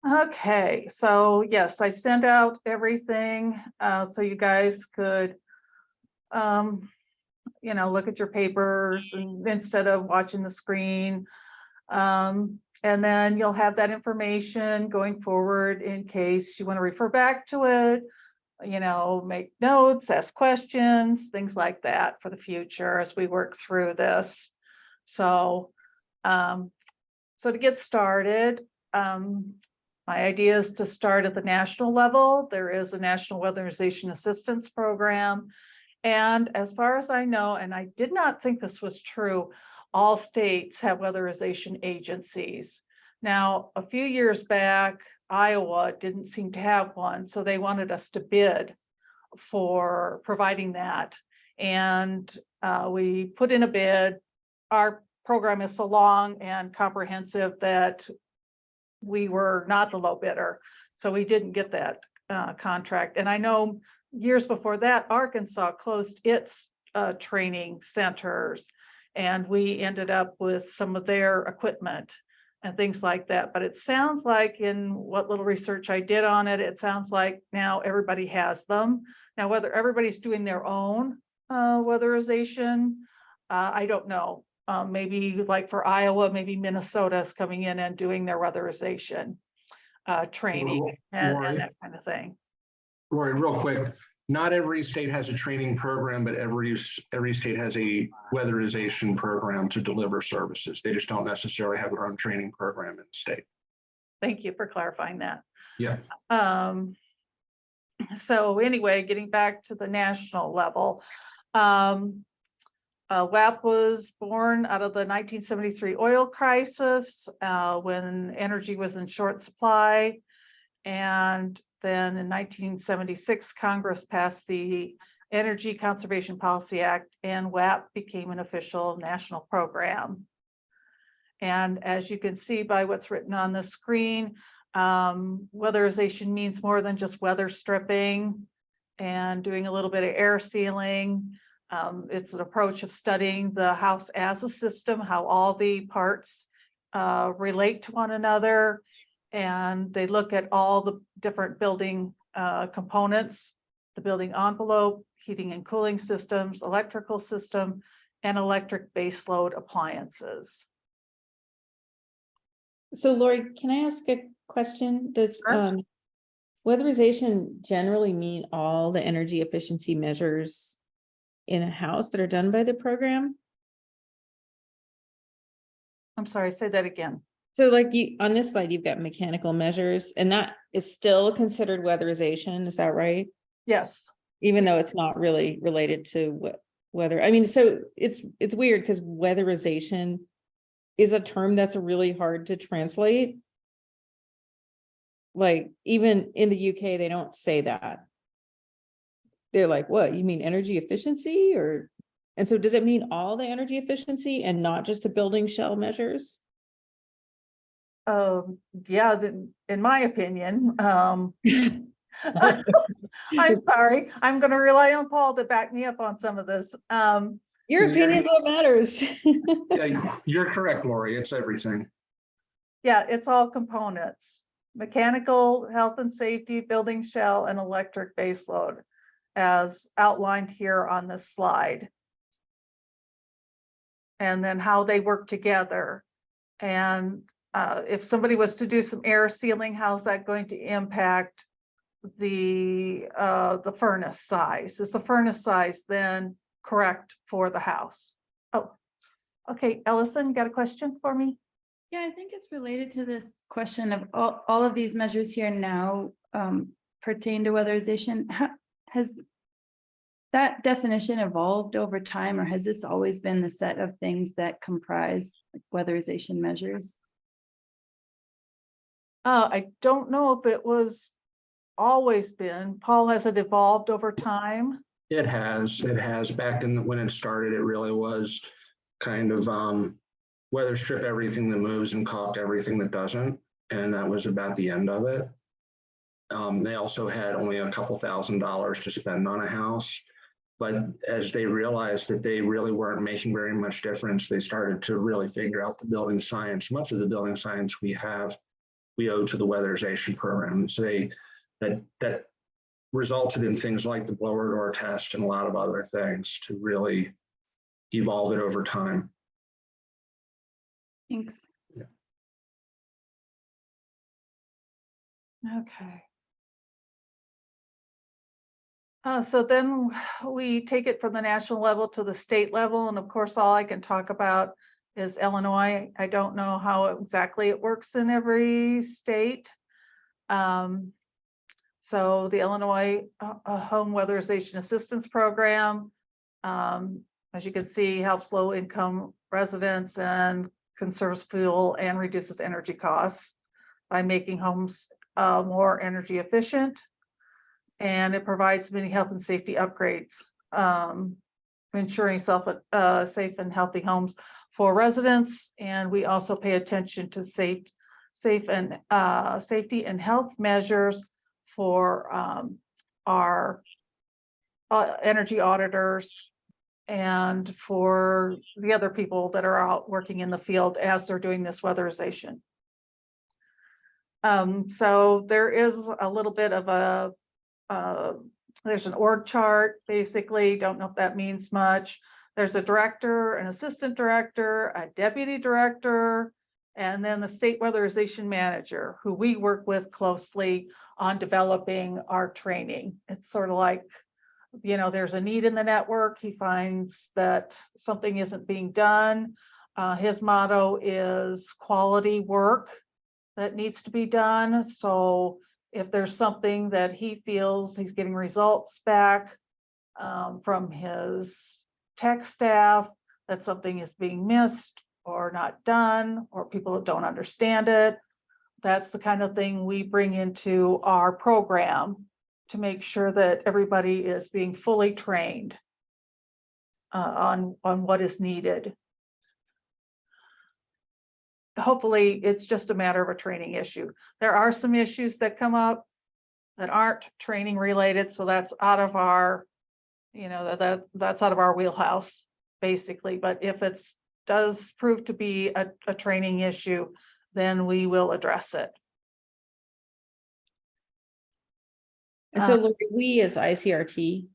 Okay, so yes, I sent out everything so you guys could, look at your papers and instead of watching the screen. And then you'll have that information going forward in case you want to refer back to it, make notes, ask questions, things like that for the future as we work through this. So, so to get started, my idea is to start at the national level. There is a National Weatherization Assistance Program. And as far as I know, and I did not think this was true, all states have weatherization agencies. Now, a few years back, Iowa didn't seem to have one, so they wanted us to bid for providing that. And we put in a bid. Our program is so long and comprehensive that we were not the low bidder, so we didn't get that contract. And I know years before that, Arkansas closed its training centers, and we ended up with some of their equipment and things like that. But it sounds like, in what little research I did on it, it sounds like now everybody has them. Now, whether everybody's doing their own weatherization, I don't know. Maybe like for Iowa, maybe Minnesota is coming in and doing their weatherization training and that kind of thing. Lori, real quick, not every state has a training program, but every state has a weatherization program to deliver services. They just don't necessarily have their own training program in the state. Thank you for clarifying that. Yeah. So anyway, getting back to the national level, WAP was born out of the 1973 oil crisis when energy was in short supply. And then in 1976, Congress passed the Energy Conservation Policy Act, and WAP became an official national program. And as you can see by what's written on the screen, weatherization means more than just weather stripping and doing a little bit of air sealing. It's an approach of studying the house as a system, how all the parts relate to one another. And they look at all the different building components, the building envelope, heating and cooling systems, electrical system, and electric baseload appliances. So Lori, can I ask a question? Does weatherization generally mean all the energy efficiency measures in a house that are done by the program? I'm sorry, say that again. So like on this slide, you've got mechanical measures, and that is still considered weatherization. Is that right? Yes. Even though it's not really related to weather. I mean, so it's weird because weatherization is a term that's really hard to translate. Like even in the UK, they don't say that. They're like, what, you mean energy efficiency? And so does it mean all the energy efficiency and not just the building shell measures? Yeah, in my opinion, I'm sorry, I'm going to rely on Paul to back me up on some of this. Your opinion's what matters. Yeah, you're correct, Lori. It's everything. Yeah, it's all components: mechanical, health and safety, building shell, and electric baseload, as outlined here on this slide. And then how they work together. And if somebody was to do some air sealing, how's that going to impact the furnace size? Is the furnace size then correct for the house? Oh, okay, Ellison, you got a question for me? Yeah, I think it's related to this question of all of these measures here now pertain to weatherization. Has that definition evolved over time, or has this always been the set of things that comprise like weatherization measures? I don't know if it was always been. Paul, has it evolved over time? It has. Back in when it started, it really was kind of weather strip everything that moves and caulk everything that doesn't. And that was about the end of it. They also had only a couple $1,000s to spend on a house. But as they realized that they really weren't making very much difference, they started to really figure out the building science. Much of the building science we have we owe to the weatherization program. So that resulted in things like the blower door test and a lot of other things to really evolve it over time. Thanks. Okay. So then we take it from the national level to the state level. And of course, all I can talk about is Illinois. I don't know how exactly it works in every state. So the Illinois Home Weatherization Assistance Program, as you can see, helps low income residents and conserves fuel and reduces energy costs by making homes more energy efficient. And it provides many health and safety upgrades, ensuring safe and healthy homes for residents. And we also pay attention to safety and health measures for our energy auditors and for the other people that are out working in the field as they're doing this weatherization. So there is a little bit of a there's an org chart, basically. Don't know if that means much. There's a director, an assistant director, a deputy director, and then the state weatherization manager, who we work with closely on developing our training. It's sort of like, there's a need in the network. He finds that something isn't being done. His motto is quality work that needs to be done. So if there's something that he feels he's getting results back from his tech staff, that something is being missed or not done, or people don't understand it, that's the kind of thing we bring into our program to make sure that everybody is being fully trained on what is needed. Hopefully it's just a matter of a training issue. There are some issues that come up that aren't training related, so that's out of our, that's out of our wheelhouse, basically. But if it does prove to be a training issue, then we will address it. And so Lori, we as ICRT.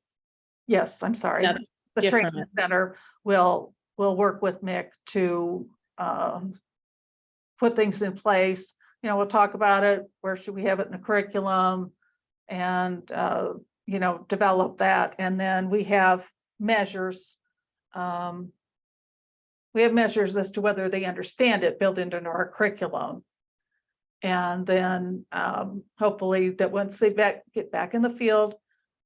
Yes, I'm sorry. That's the different. training center will work with Mick to put things in place. We'll talk about it. Where should we have it in the curriculum? And develop that. And then we have measures. We have measures as to whether they understand it built into our curriculum. And then hopefully that once they get back in the field,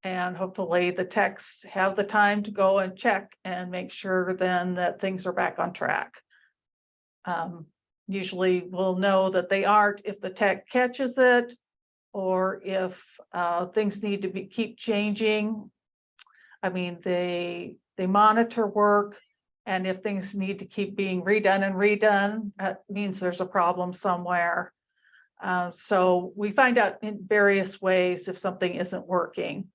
and hopefully the techs have the time to go and check and make sure then that things are back on track. Usually we'll know that they aren't if the tech catches it, or if things need to keep changing. I mean, they monitor work, and if things need to keep being redone and redone, that means there's a problem somewhere. So we find out in various ways if something isn't working.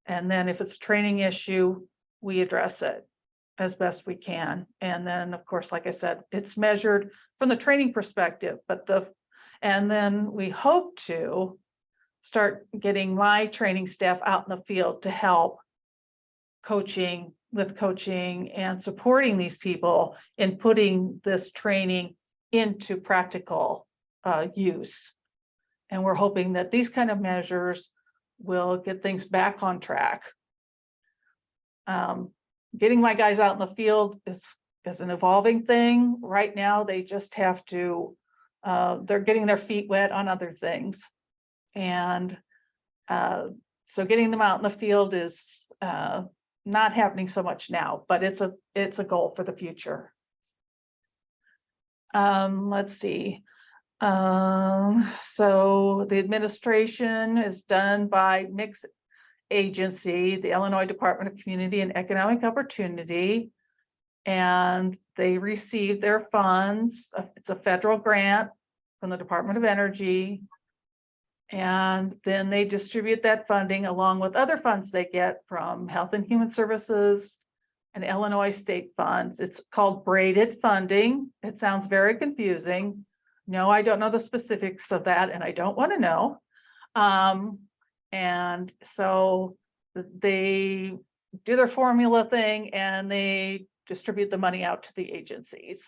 And then if it's a training issue, we address it as best we can. And then, of course, like I said, it's measured from the training perspective, and then we hope to start getting my training staff out in the field to help coaching and supporting these people in putting this training into practical use. And we're hoping that these kind of measures will get things back on track. Getting my guys out in the field is an evolving thing. Right now, they just have to, they're getting their feet wet on other things. And so getting them out in the field is not happening so much now, but it's a goal for the future. Let's see. So the administration is done by Mick's agency, the Illinois Department of Community and Economic Opportunity, and they receive their funds. It's a federal grant from the Department of Energy. And then they distribute that funding along with other funds they get from Health and Human Services and Illinois state funds. It's called braided funding. It sounds very confusing, No, I don't know the specifics of that, and I don't want to know. And so they do their formula thing and they distribute the money out to the agencies.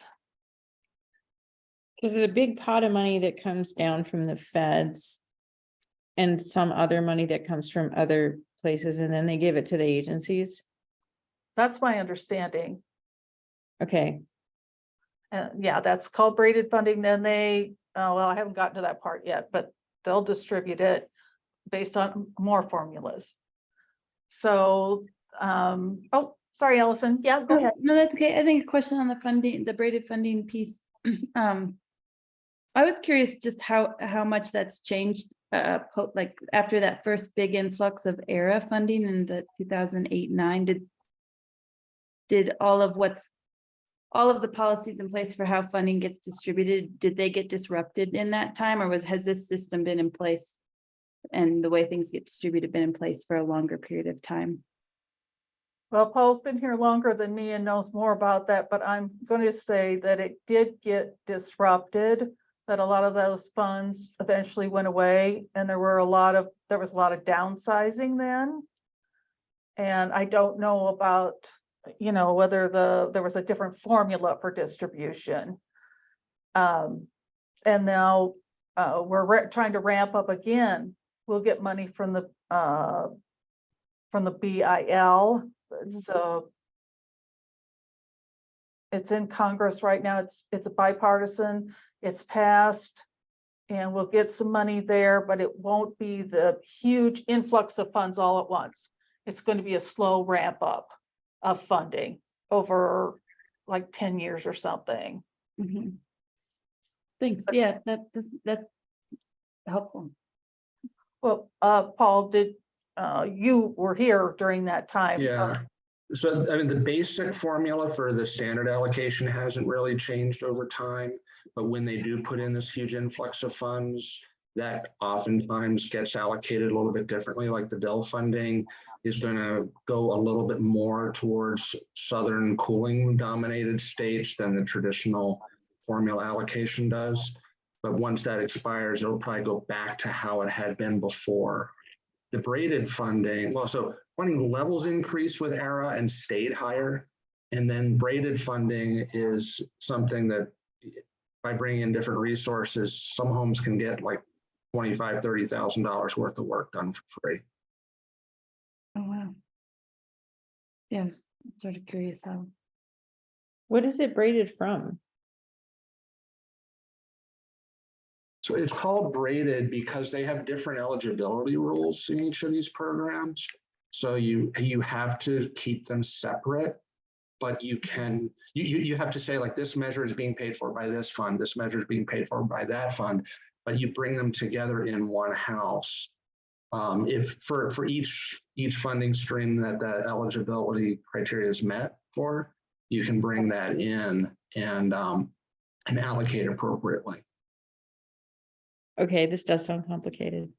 Because there's a big pot of money that comes down from the feds and some other money that comes from other places, and then they give it to the agencies. That's my understanding. Okay, Yeah, that's called braided funding. Then they, well, I haven't gotten to that part yet, but they'll distribute it based on more formulas. So, oh, sorry, Allison. Yeah, go ahead. No, that's okay. I think a question on the funding, the braided funding piece. I was curious just how much that's changed, like after that first big influx of ERA funding in the 2008-9, did all of the policies in place for how funding gets distributed, did they get disrupted in that time, or has this system been in place and the way things get distributed been in place for a longer period of time? Well, Paul's been here longer than me and knows more about that, but I'm going to say that it did get disrupted, that a lot of those funds eventually went away, and there was a lot of downsizing then. And I don't know about, whether there was a different formula for distribution. And now we're trying to ramp up again. We'll get money from the BIL. So it's in Congress right now. It's a bipartisan. It's passed, and we'll get some money there, but it won't be the huge influx of funds all at once. It's going to be a slow ramp up of funding over like 10 years or something. Mm-hmm. Thanks. Yeah, that's helpful. Well, Paul, you were here during that time? Yeah. So, I mean, the basic formula for the standard allocation hasn't really changed over time, but when they do put in this huge influx of funds, that oftentimes gets allocated a little bit differently. Like the bill funding is going to go a little bit more towards southern cooling dominated states than the traditional formula allocation does. But once that expires, it'll probably go back to how it had been before. The braided funding, well, so funding levels increased with ERA and stayed higher. And then braided funding is something that by bringing in different resources, some homes can get like $25,000, $30,000 worth of work done for free. Oh, wow. Yeah, I was sort of curious how. what is it braided from? So it's called braided because they have different eligibility rules in each of these programs. So you have to keep them separate, but you have to say like this measure is being paid for by this fund, this measure is being paid for by that fund, but you bring them together in one house. If for each funding stream that eligibility criteria is met for, you can bring that in and allocate appropriately. Okay, this does sound complicated.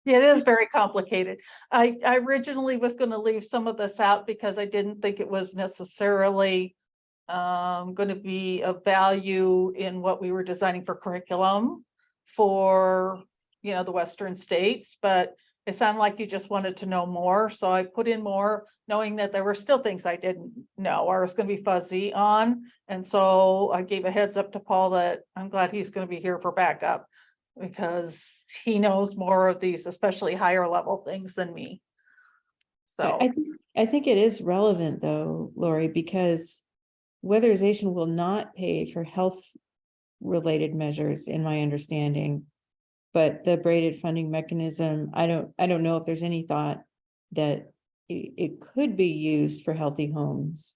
Yeah, it is very complicated. I originally was going to leave some of this out because I didn't think it was necessarily going to be of value in what we were designing for curriculum for, the Western states, but it sounded like you just wanted to know more. So I put in more, knowing that there were still things I didn't know or was going to be fuzzy on. And so I gave a heads up to Paul that I'm glad he's going to be here for backup because he knows more of these, especially higher level things than me. So I think it is relevant though, Lori, because weatherization will not pay for health related measures in my understanding. But the braided funding mechanism, I don't know if there's any thought that it could be used for healthy homes.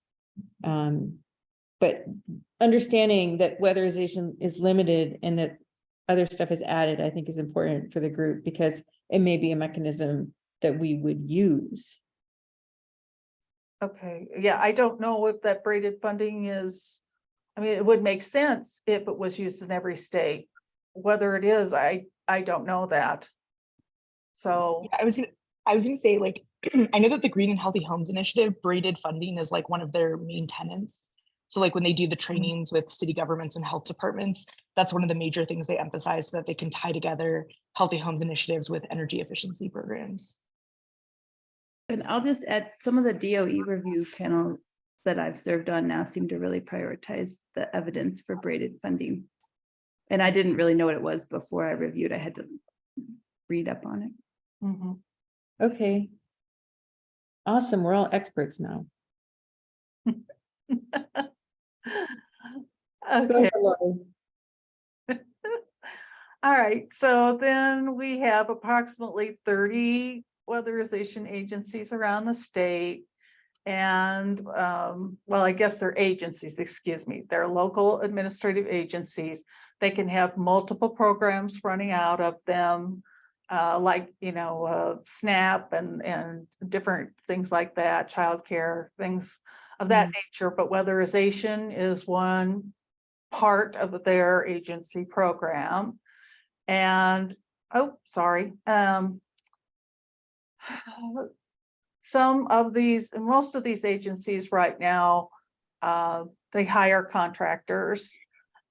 But understanding that weatherization is limited and that other stuff is added, I think is important for the group because it may be a mechanism that we would use. okay, yeah, I don't know if that braided funding is, it would make sense if it was used in every state. Whether it is, I don't know that. So I was gonna say, like, I know that the Green and Healthy Homes Initiative braided funding is like one of their main tenants. So like when they do the trainings with city governments and health departments, that's one of the major things they emphasize so that they can tie together healthy homes initiatives with energy efficiency programs. And I'll just add, some of the DOE review panels that I've served on now seem to really prioritize the evidence for braided funding. And I didn't really know what it was before I reviewed. I had to read up on it. Mhm. Okay. Awesome, we're all experts now. Go Okay, ahead, Lori. all right, so then we have approximately 30 weatherization agencies around the state. And well, I guess they're agencies, excuse me, they're local administrative agencies. They can have multiple programs running out of them, like, SNAP and different things like that, childcare, things of that nature. But weatherization is one part of their agency program. And, oh, sorry. Some of these, most of these agencies right now, they hire contractors,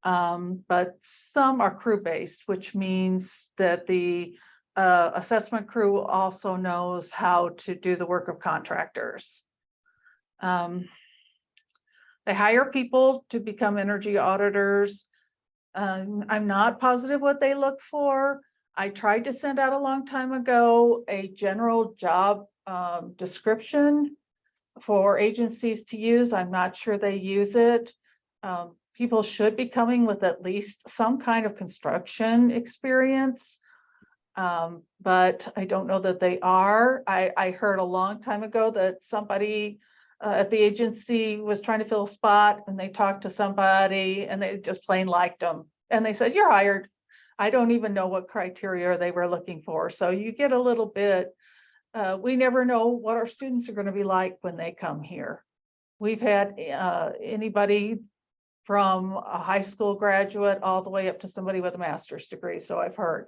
but some are crew-based, which means that the assessment crew also knows how to do the work of contractors. They hire people to become energy auditors. I'm not positive what they look for. I tried to send out a long time ago a general job description for agencies to use. I'm not sure they use it. People should be coming with at least some kind of construction experience, but I don't know that they are. I heard a long time ago that somebody at the agency was trying to fill a spot, and they talked to somebody and they just plain liked them. And they said, "You're hired." I don't even know what criteria they were looking for. So you get a little bit, we never know what our students are going to be like when they come here. We've had anybody from a high school graduate all the way up to somebody with a master's degree, so I've heard.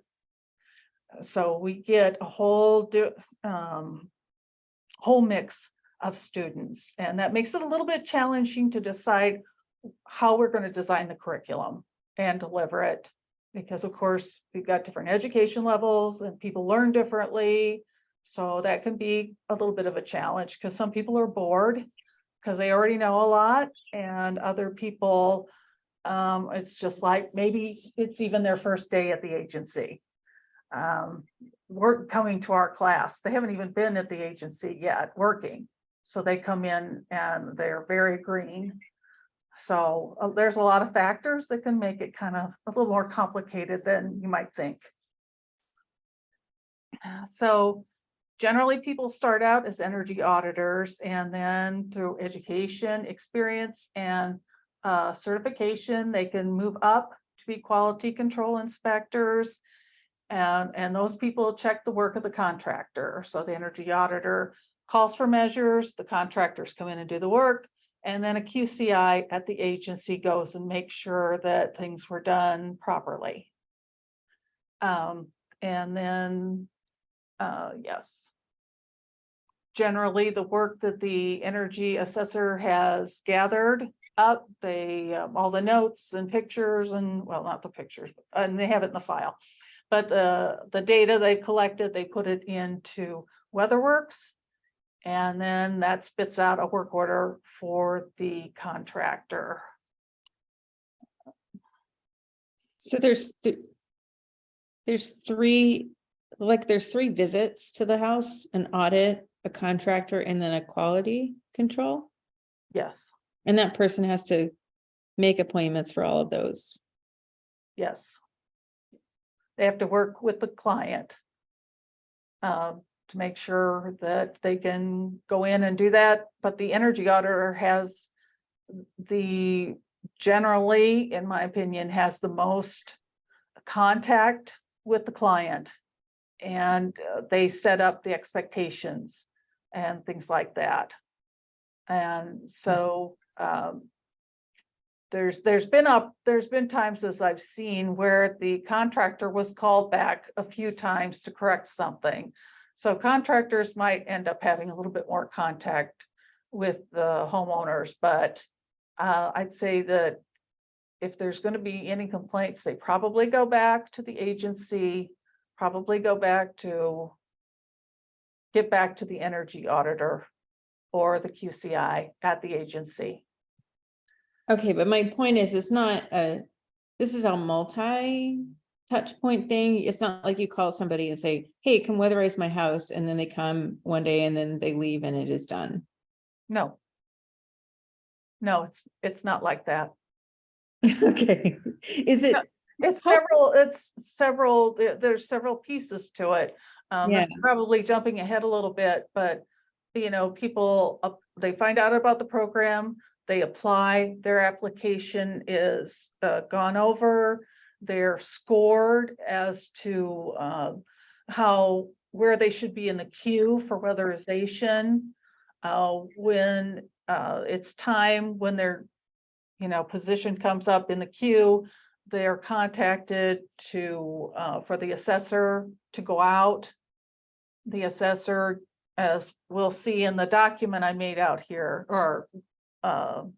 So we get a whole mix of students, and that makes it a little bit challenging to decide how we're going to design the curriculum and deliver it, because of course we've got different education levels and people learn differently. So that can be a little bit of a challenge, because some people are bored because they already know a lot, and other people, it's just like maybe it's even their first day at the agency. We're coming to our class. They haven't even been at the agency yet working. So they come in and they're very green. So there's a lot of factors that can make it kind of a little more complicated than you might think. So generally people start out as energy auditors, and then through education, experience, and certification, they can move up to be quality control inspectors. And those people check the work of the contractor. So the energy auditor calls for measures, the contractors come in and do the work, and then a QCI at the agency goes and makes sure that things were done properly. And then, yes. Generally, the work that the energy assessor has gathered up, all the notes and pictures, and well, not the pictures, and they have it in the file. But the data they collected, they put it into WeatherWorks, and then that spits out a work order for the contractor. So there's three visits to the house: an audit, a contractor, and then a quality control. Yes, And that person has to make appointments for all of those. yes. They have to work with the client to make sure that they can go in and do that. But the energy auditor has generally, in my opinion, has the most contact with the client, and they set up the expectations and things like that. And so there's been times, as I've seen, where the contractor was called back a few times to correct something. So contractors might end up having a little bit more contact with the homeowners, but I'd say that if there's going to be any complaints, they probably go back to the agency, probably get back to the energy auditor or the QCI at the agency. Okay, but my point is, it's not this is a multi-touch point thing. It's not like you call somebody and say, hey, come weatherize my house, and then they come one day and then they leave and it is done. No, it's not like that. Okay, is it? It's several, there's several pieces to it. That's probably jumping ahead a little bit, but people, they find out about the program, they apply, their application is gone over, they're scored as to where they should be in the queue for weatherization. When it's time, when their position comes up in the queue, they're contacted for the assessor to go out. The assessor, as we'll see in the document I made out here, or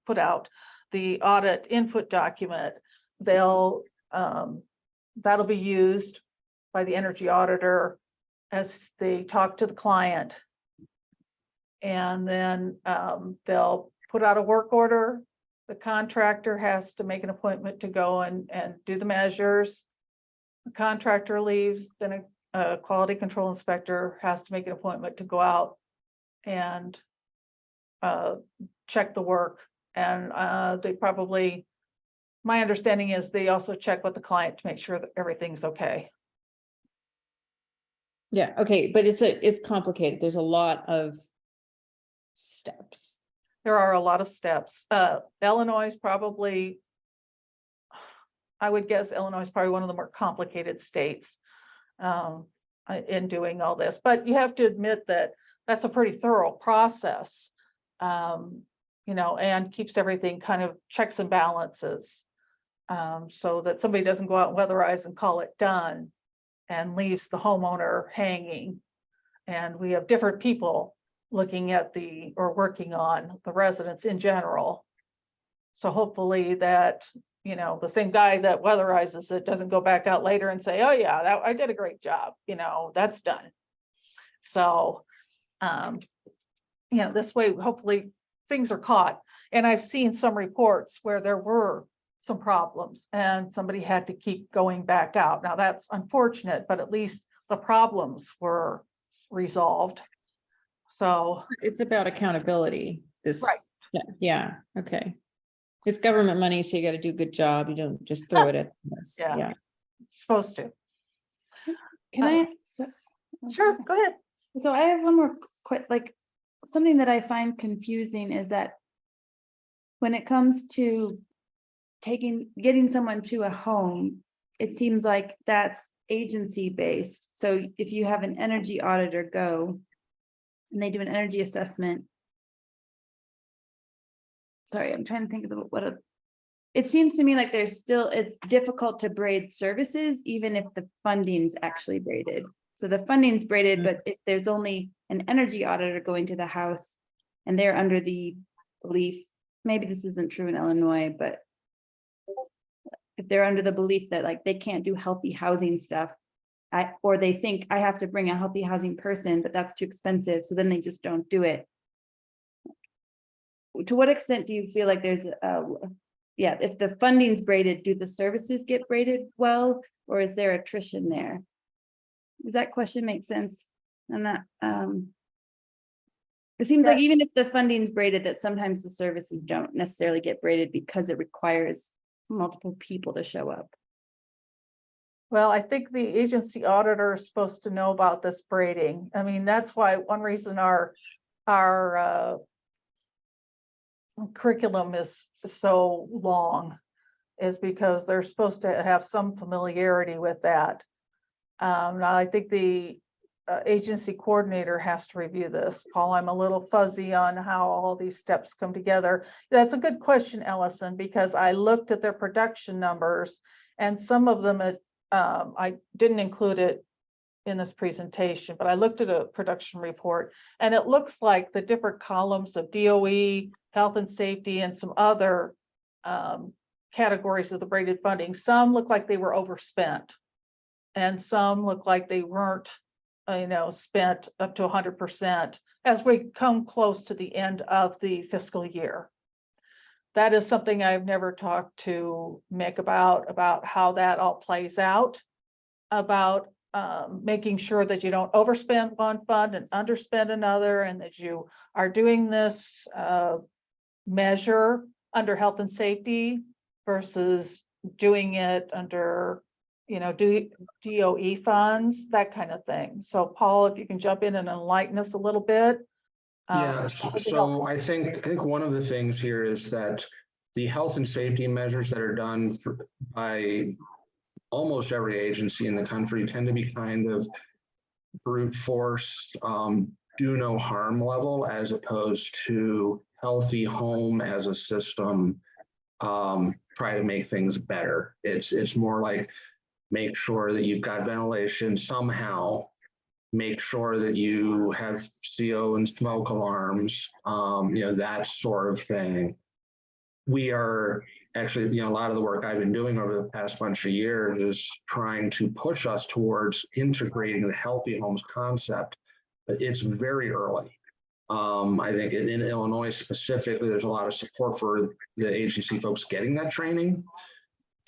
put out, the audit input document, that'll be used by the energy auditor as they talk to the client. And then they'll put out a work order. The contractor has to make an appointment to go and do the measures. The contractor leaves, then a quality control inspector has to make an appointment to go out and check the work. And they probably, my understanding is they also check with the client to make sure that everything's okay. Yeah, okay, but it's complicated. There's a lot of steps. There are a lot of steps. Illinois is probably, I would guess Illinois is probably one of the more complicated states in doing all this, but you have to admit that that's a pretty thorough process, and keeps everything kind of checks and balances, so that somebody doesn't go out and weatherize and call it done and leaves the homeowner hanging. And we have different people looking at or working on the residents in general. So hopefully that, the same guy that weatherizes it doesn't go back out later and say, oh yeah, I did a great job, that's done. So, this way, hopefully things are caught. And I've seen some reports where there were some problems and somebody had to keep going back out. Now that's unfortunate, but at least the problems were resolved. So it's about accountability. Right. Yeah. Okay. It's government money, so you got to do a good job. You don't just throw it at this. Yeah. It's supposed to. Can I? Sure, go ahead. So I have one more something that I find confusing is that when it comes to getting someone to a home, it seems like that's agency based. So if you have an energy auditor go and they do an energy assessment. Sorry, I'm trying to think of it seems to me like it's difficult to braid services, even if the funding's actually braided. So the funding's braided, but if there's only an energy auditor going to the house and they're under the belief, maybe this isn't true in Illinois, but if they're under the belief that they can't do healthy housing stuff, or they think I have to bring a healthy housing person, but that's too expensive, so then they just don't do it. To what extent do you feel like there's if the funding's braided, do the services get braided well, or is there attrition there? Does that question make sense? And that it seems like even if the funding's braided, that sometimes the services don't necessarily get braided because it requires multiple people to show up. Well, I think the agency auditor is supposed to know about this braiding. I mean, that's why one reason our curriculum is so long is because they're supposed to have some familiarity with that. Now, I think the agency coordinator has to review this. Paul, I'm a little fuzzy on how all these steps come together. That's a good question, Ellison, because I looked at their production numbers and some of them, I didn't include it in this presentation, but I looked at a production report, and it looks like the different columns of DOE, health and safety, and some other categories of the braided funding, some look like they were overspent, and some look like they weren't, spent up to 100% as we come close to the end of the fiscal year. That is something I've never talked to Mick about how that all plays out, about making sure that you don't overspend one fund and underspend another, and that you are doing this measure under health and safety versus doing it under, DOE funds, that kind of thing. So Paul, if you can jump in and enlighten us a little bit. So I think one of the things here is that the health and safety measures that are done by almost every agency in the country tend to be kind of brute force, do no harm level, as opposed to healthy home as a system, try to make things better. It's more like make sure that you've got ventilation somehow, make sure that you have CO and smoke alarms, that sort of thing. We are actually, a lot of the work I've been doing over the past bunch of years is trying to push us towards integrating the healthy homes concept, but it's very early. I think in Illinois specifically, there's a lot of support for the agency folks getting that training.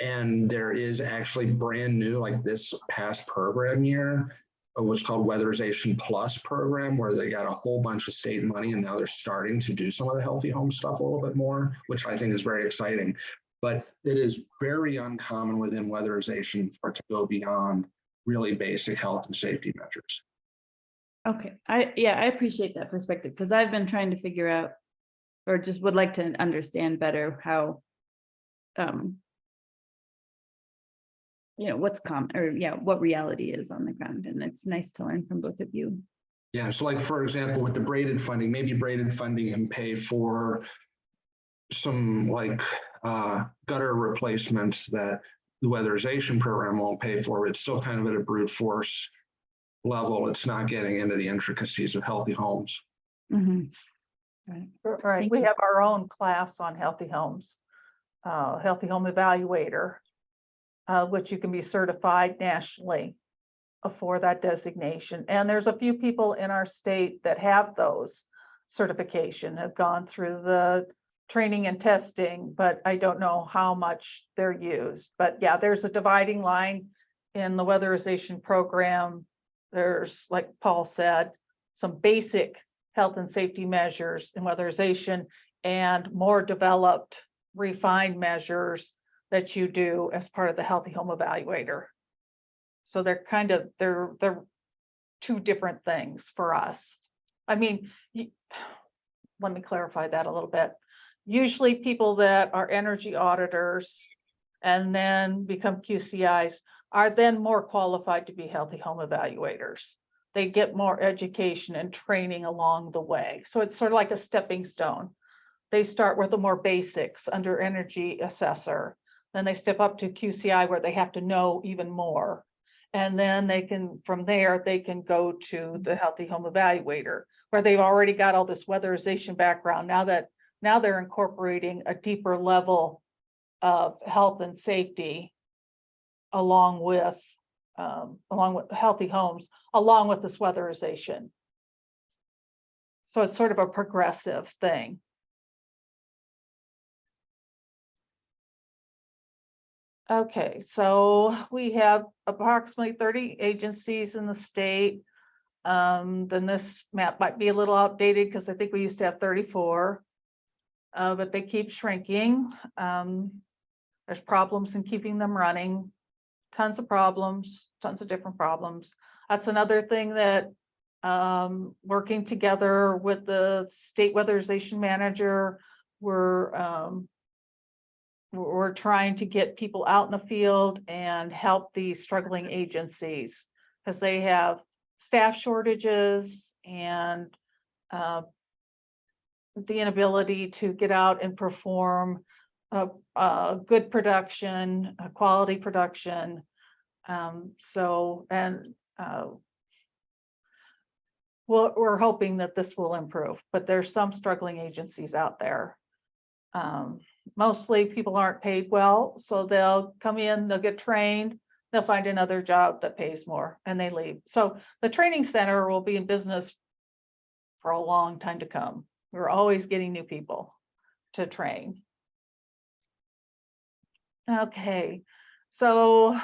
And there is actually brand new, like this past program year, what's called Weatherization Plus program, where they got a whole bunch of state money, and now they're starting to do some of the healthy home stuff a little bit more, which I think is very exciting. But it is very uncommon within weatherization for it to go beyond really basic health and safety measures. Okay, I appreciate that perspective, because I've been trying to figure out, or just would like to understand better how, what's common, or what reality is on the ground, and it's nice to learn from both of you. Yeah, so like for example, with the braided funding, maybe braided funding can pay for some like gutter replacements that the weatherization program won't pay for. It's still kind of at a brute force level. It's not getting into the intricacies of healthy homes. Mm-hmm. Right. We have our own class on healthy homes, healthy home evaluator, which you can be certified nationally for that designation. And there's a few people in our state that have those certification, have gone through the training and testing, but I don't know how much they're used. But yeah, there's a dividing line in the weatherization program. There's, like Paul said, some basic health and safety measures in weatherization, and more developed, refined measures that you do as part of the healthy home evaluator. So they're they're two different things for us. I mean, let me clarify that a little bit. Usually people that are energy auditors and then become QCIs are then more qualified to be healthy home evaluators. They get more education and training along the way. So it's sort of like a stepping stone. They start with the more basics under energy assessor. Then they step up to QCI, where they have to know even more. And then they can, from there, they can go to the healthy home evaluator, where they've already got all this weatherization background. Now they're incorporating a deeper level of health and safety along with healthy homes, along with this weatherization. So it's sort of a progressive thing. Okay, so we have approximately 30 agencies in the state. Then this map might be a little outdated because I think we used to have 34, but they keep shrinking. There's problems in keeping them running, tons of problems, tons of different problems. That's another thing that working together with the state weatherization manager, we're trying to get people out in the field and help these struggling agencies, because they have staff shortages and the inability to get out and perform good production, quality production. well, we're hoping that this will improve, but there's some struggling agencies out there. Mostly people aren't paid well, so they'll come in, they'll get trained, they'll find another job that pays more and they leave. So the training center will be in business for a long time to come. We're always getting new people to train. Okay, so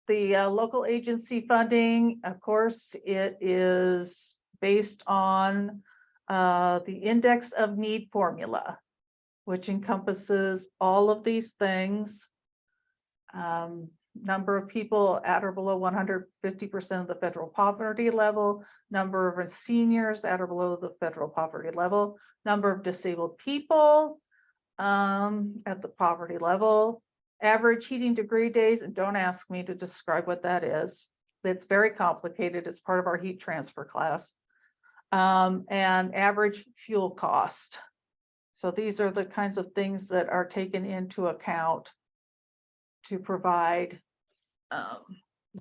the local agency funding, of course, it is based on the index of need formula, which encompasses all of these things. Number of people at or below 150% of the federal poverty level, number of seniors at or below the federal poverty level, number of disabled people at the poverty level, average heating degree days, and don't ask me to describe what that is. It's very complicated. It's part of our heat transfer class. And average fuel cost. So these are the kinds of things that are taken into account to provide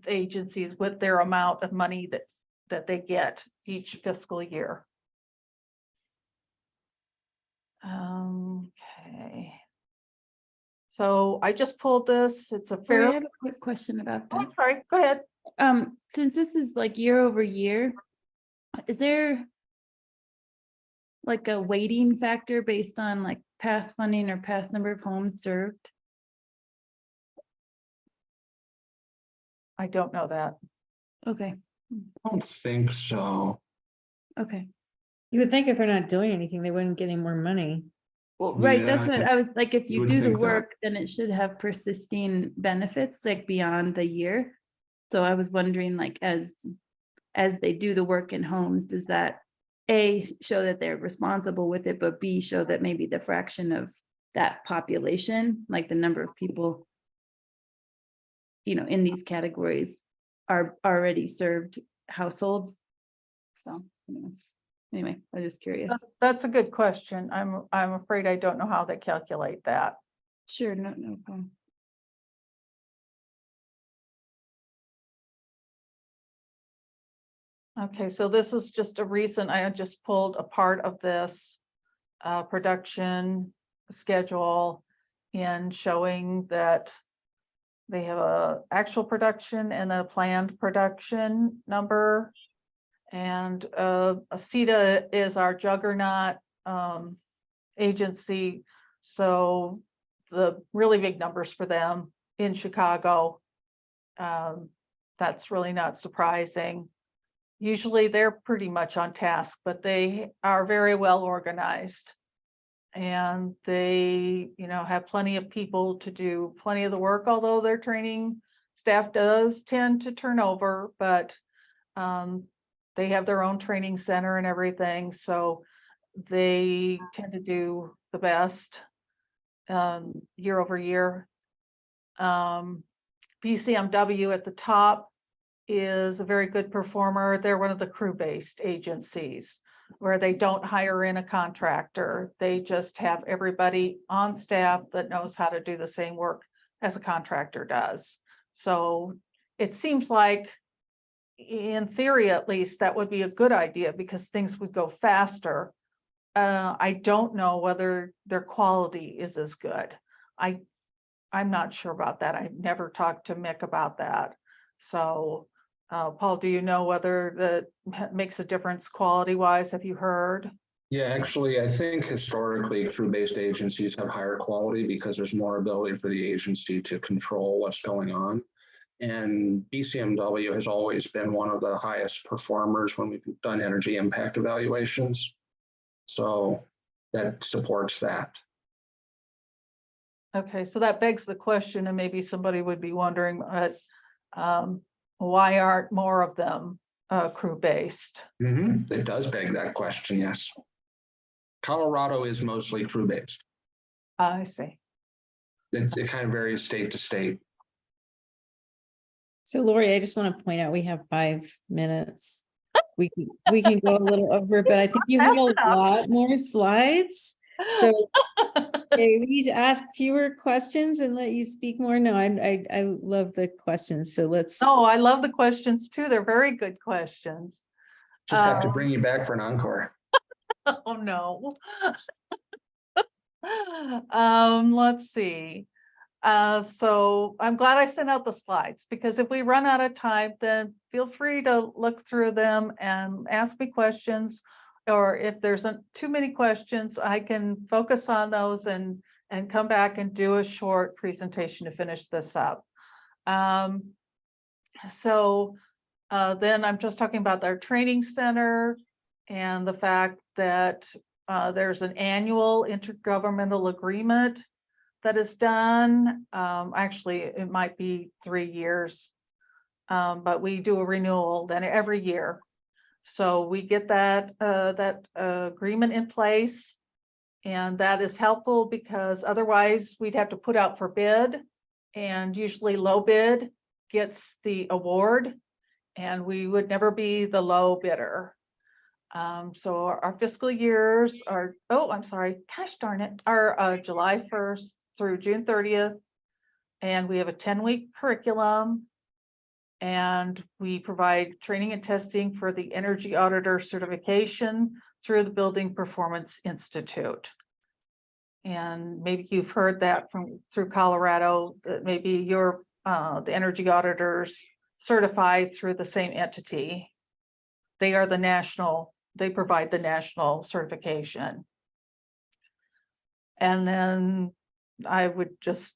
agencies with their amount of money that they get each fiscal year. Okay. So I just pulled this. It's a fair. I have a quick question about Oh, that. sorry, go ahead. Since this is like year over year, is there like a weighting factor based on like past funding or past number of homes served? I don't know that. Okay, I don't think so. okay. You would think if they're not doing anything, they wouldn't get any more money. Well, right, that's Yeah, what I was like, if you you would do the think that. work, then it should have persisting benefits like beyond the year. So I was wondering, like, as they do the work in homes, does that A, show that they're responsible with it, but B, show that maybe the fraction of that population, like the number of people, you know, in these categories are already served households? So anyway, I was just curious. That's a good question. I'm afraid I don't know how they calculate that. Sure, no problem. Okay, so this is just a recent, I just pulled a part of this production schedule in showing that they have a actual production and a planned production number. And ACETA is our juggernaut agency. So the really big numbers for them in Chicago, that's really not surprising. Usually they're pretty much on task, but they are very well organized. And they, you know, have plenty of people to do plenty of the work, although their training staff does tend to turn over, but they have their own training center and everything. So they tend to do the best year over year. BCMW at the top is a very good performer. They're one of the crew-based agencies where they don't hire in a contractor. They just have everybody on staff that knows how to do the same work as a contractor does. So it seems like, in theory at least, that would be a good idea because things would go faster. I don't know whether their quality is as good. I'm not sure about that. I've never talked to Mick about that. So Paul, do you know whether that makes a difference quality-wise? Have you heard? Yeah, actually, I think historically crew-based agencies have higher quality because there's more ability for the agency to control what's going on. And BCMW has always been one of the highest performers when we've done energy impact evaluations. So that supports that. Okay, so that begs the question, and maybe somebody would be wondering, why aren't more of them crew-based? It does beg that question, yes. Colorado is mostly crew-based. I see. It kind of varies state to state. So Lori, I just want to point out, we have 5 minutes. We can go a little over, but I think you have a lot more slides. So we need to ask fewer questions and let you speak more. No, I love the questions. So let's. Oh, I love the questions too. They're very good questions. Just have to bring you back for an encore. Oh, no. Let's see. So I'm glad I sent out the slides, because if we run out of time, then feel free to look through them and ask me questions. Or if there's too many questions, I can focus on those and come back and do a short presentation to finish this up. Then I'm just talking about our training center and the fact that there's an annual intergovernmental agreement that is done. Actually, it might be 3 years, but we do a renewal then every year. So we get that agreement in place, and that is helpful because otherwise we'd have to put out for bid, and usually low bid gets the award, and we would never be the low bidder. So our fiscal years are, gosh darn it, are July 1st through June 30th. And we have a 10-week curriculum, and we provide training and testing for the energy auditor certification through the Building Performance Institute. And maybe you've heard that through Colorado, that maybe you're the energy auditors certified through the same entity. They are they provide the national certification. And then I would just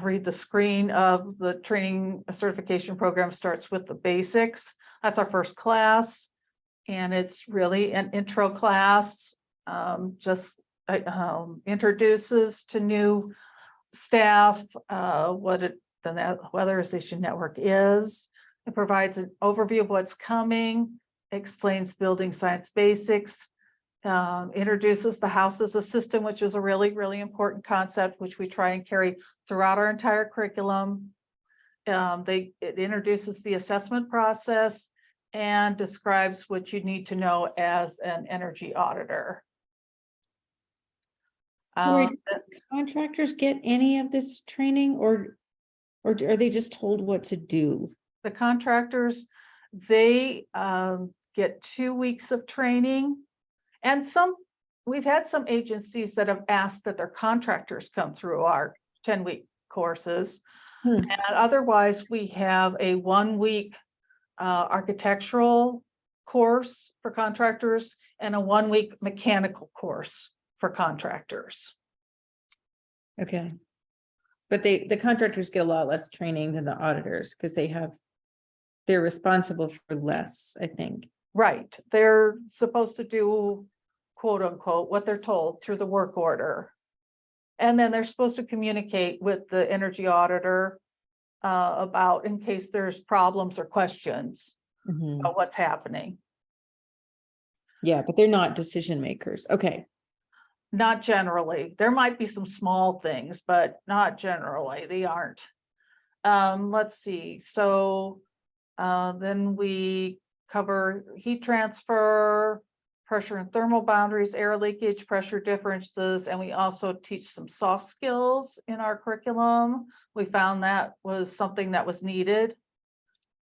read the screen of the training certification program. Starts with the basics. That's our first class. And it's really an intro class, just introduces to new staff what the weatherization network is. It provides an overview of what's coming, explains building science basics, introduces the house as a system, which is a really, really important concept, which we try and carry throughout our entire curriculum. It introduces the assessment process and describes what you need to know as an energy auditor. Lori, do contractors get any of this training, or are they just told what to do? The contractors, they get 2 weeks of training, and we've had some agencies that have asked that their contractors come through our 10-week courses. And otherwise we have a 1-week architectural course for contractors and a 1-week mechanical course for contractors. Okay. But the contractors get a lot less training than the auditors, because they're responsible for less, I think. Right. They're supposed to do, quote unquote, what they're told through the work order. And then they're supposed to communicate with the energy auditor about in case there's problems or questions about what's happening. Yeah, but they're not decision makers. Okay. Not generally. There might be some small things, but not generally. They aren't. Let's see. So then we cover heat transfer, pressure and thermal boundaries, air leakage, pressure differences, and we also teach some soft skills in our curriculum. We found that was something that was needed.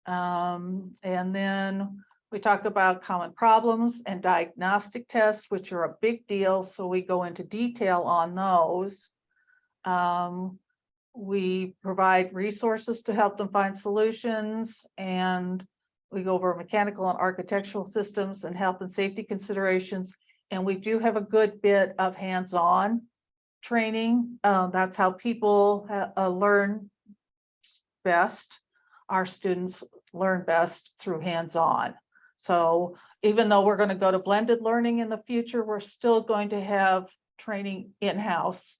And then we talk about common problems and diagnostic tests, which are a big deal, so we go into detail on those. We provide resources to help them find solutions, and we go over mechanical and architectural systems and health and safety considerations. And we do have a good bit of hands-on training. That's how people learn best. Our students learn best through hands-on. So even though we're going to go to blended learning in the future, we're still going to have training in-house,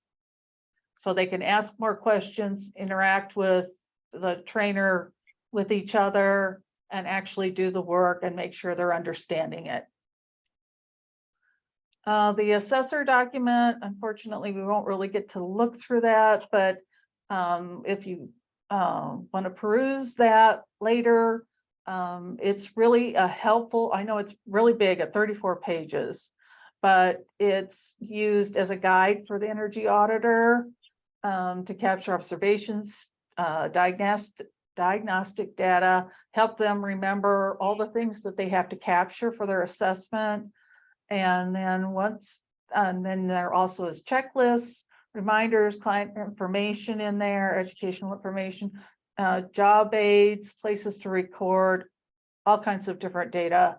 so they can ask more questions, interact with the trainer, with each other, and actually do the work and make sure they're understanding it. The assessor document, unfortunately, we won't really get to look through that, but if you want to peruse that later, it's really a helpful, I know it's really big at 34 pages, but it's used as a guide for the energy auditor to capture observations, diagnostic data, help them remember all the things that they have to capture for their assessment. And then there also is checklists, reminders, client information in there, educational information, job aids, places to record, all kinds of different data.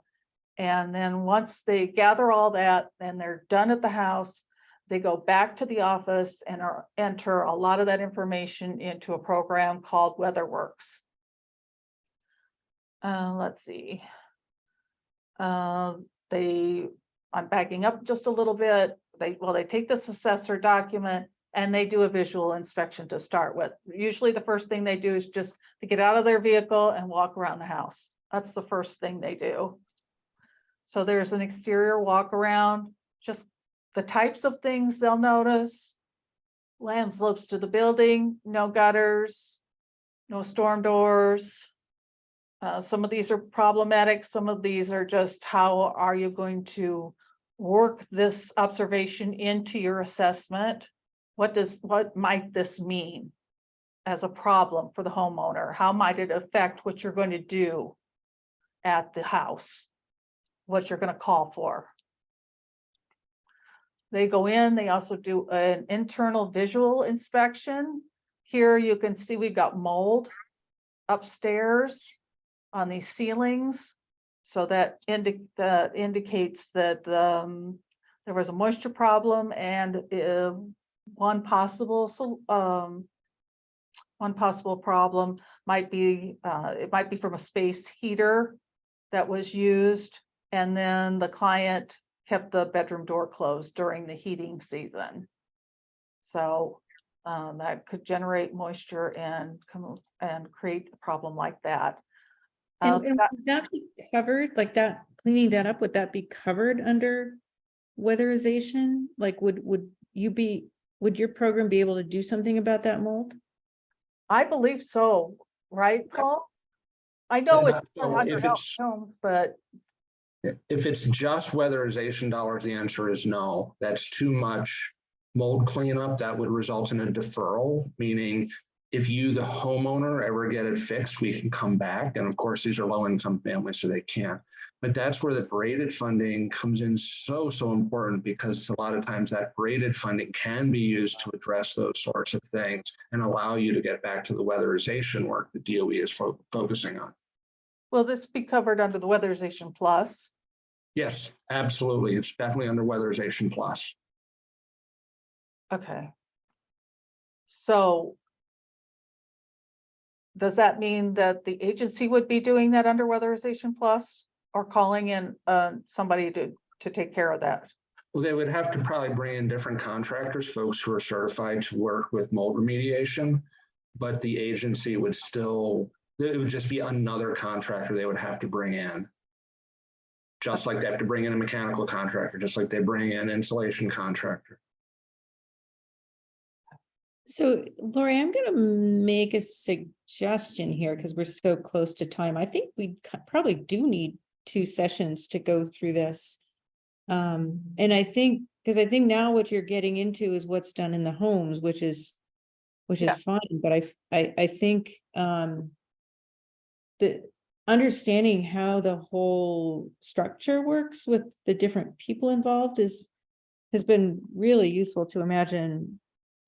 And then once they gather all that, then they're done at the house, they go back to the office and enter a lot of that information into a program called WeatherWorks. Let's see. I'm backing up just a little bit. They take this assessor document and they do a visual inspection to start with. Usually the first thing they do is just to get out of their vehicle and walk around the house. That's the first thing they do. So there's an exterior walk around, just the types of things they'll notice: land slopes to the building, no gutters, no storm doors. Some of these are problematic. Some of these are just, how are you going to work this observation into your assessment? What might this mean as a problem for the homeowner? How might it affect what you're going to do at the house? What you're going to call for? They go in, they also do an internal visual inspection. Here you can see we've got mold upstairs on these ceilings. So that indicates that there was a moisture problem, and one possible problem might be it might be from a space heater that was used, and then the client kept the bedroom door closed during the heating season. So that could generate moisture and create a problem like that. And would that be covered, like that, cleaning that up, would that be covered under weatherization? Like, would your program be able to do something about that mold? I believe so, right, Paul? I know it's if it's, but if it's just weatherization dollars, the answer is no. That's too much mold cleanup. That would result in a deferral, meaning if you, the homeowner, ever get it fixed, we can come back. And of course, these are low-income families, so they can't. But that's where the braided funding comes in so important, because a lot of times that braided funding can be used to address those sorts of things and allow you to get back to the weatherization work the DOE is focusing on. Will this be covered under the Weatherization Plus? Yes, absolutely. It's definitely under Weatherization Plus. Okay. So does that mean that the agency would be doing that under Weatherization Plus, or calling in somebody to take care of that? Well, they would have to probably bring in different contractors, folks who are certified to work with mold remediation, but the agency would still, it would just be another contractor they would have to bring in. Just like they have to bring in a mechanical contractor, just like they bring in an insulation contractor. So, Lori, I'm going to make a suggestion here because we're so close to time. I think we probably do need 2 sessions to go through this. And I think, because I think now what you're getting into is what's done in the homes, which is fine. But I think the understanding how the whole structure works with the different people involved has been really useful to imagine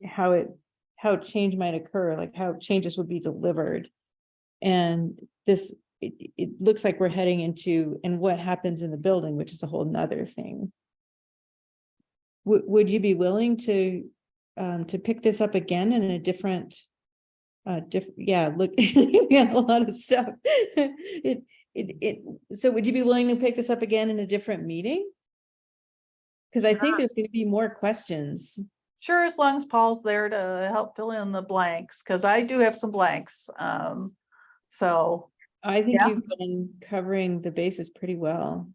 how change might occur, like how changes would be delivered. And this, it looks like we're heading into, and what happens in the building, which is a whole nother thing. Would you be willing to pick this up again in a different, yeah, look, we got a lot of stuff. So would you be willing to pick this up again in a different meeting? Because I think there's going to be more questions. Sure, as long as Paul's there to help fill in the blanks, because I do have some blanks. So I think you've been covering the bases pretty well.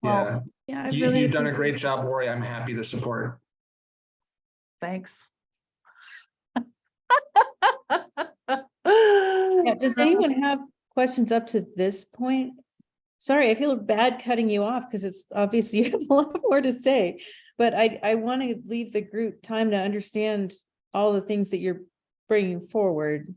Yeah, yeah, you've done a great job, Lori. I'm happy to support. Thanks. Yeah, does anyone have questions up to this point? Sorry, I feel bad cutting you off because it's obvious you have a lot more to say, but I want to leave the group time to understand all the things that you're bringing forward.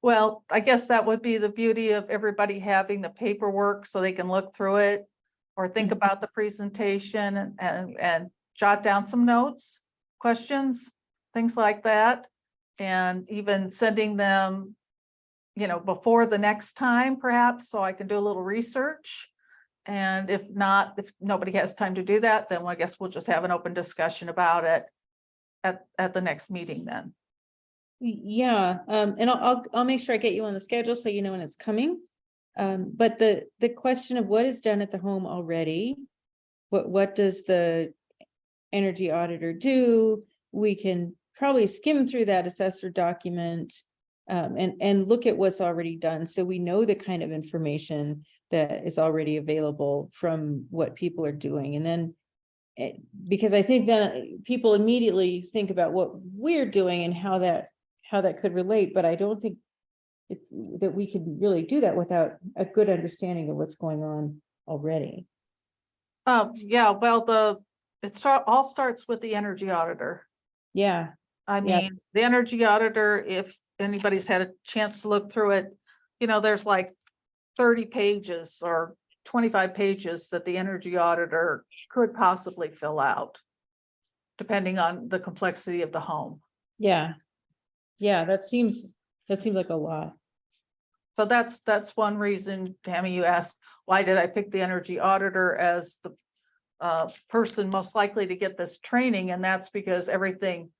Well, I guess that would be the beauty of everybody having the paperwork so they can look through it or think Mhm. about the presentation and jot down some notes, questions, things like that. And even sending them, before the next time perhaps, so I can do a little research. And if not, if nobody has time to do that, then I guess we'll just have an open discussion about it at the next meeting then. Yeah, and I'll make sure I get you on the schedule so you know when it's coming. But the question of what is done at the home already, what does the energy auditor do? We can probably skim through that assessor document and look at what's already done, so we know the kind of information that is already available from what people are doing. And then because I think then people immediately think about what we're doing and how that could relate, but I don't think it's that we can really do that without a good understanding of what's going on already. Yeah, well, all starts with the energy auditor. Yeah, I Yeah. mean, the energy auditor, if anybody's had a chance to look through it, there's like 30 pages or 25 pages that the energy auditor could possibly fill out, depending on the complexity of the home. yeah, that seems like a lot. So that's one reason, Tammy, you asked, why did I pick the energy auditor as the person most likely to get this training? And that's because everything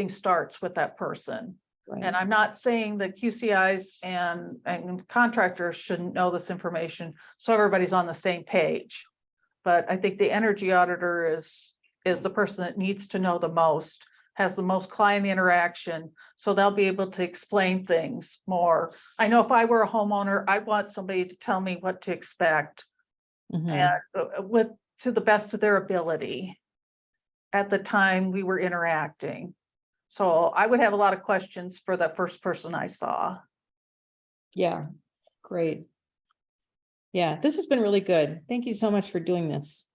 starts with that person. Right. And I'm not saying that QCIs and contractors shouldn't know this information, so everybody's on the same page. But I think the energy auditor is the person that needs to know the most, has the most client interaction, so they'll be able to explain things more. I know if I were a homeowner, I want somebody to tell me what to expect, Mhm. and to the best of their ability at the time we were interacting. So I would have a lot of questions for the first person I saw. Yeah, great. Yeah, this has been really good. Thank you so much for doing this.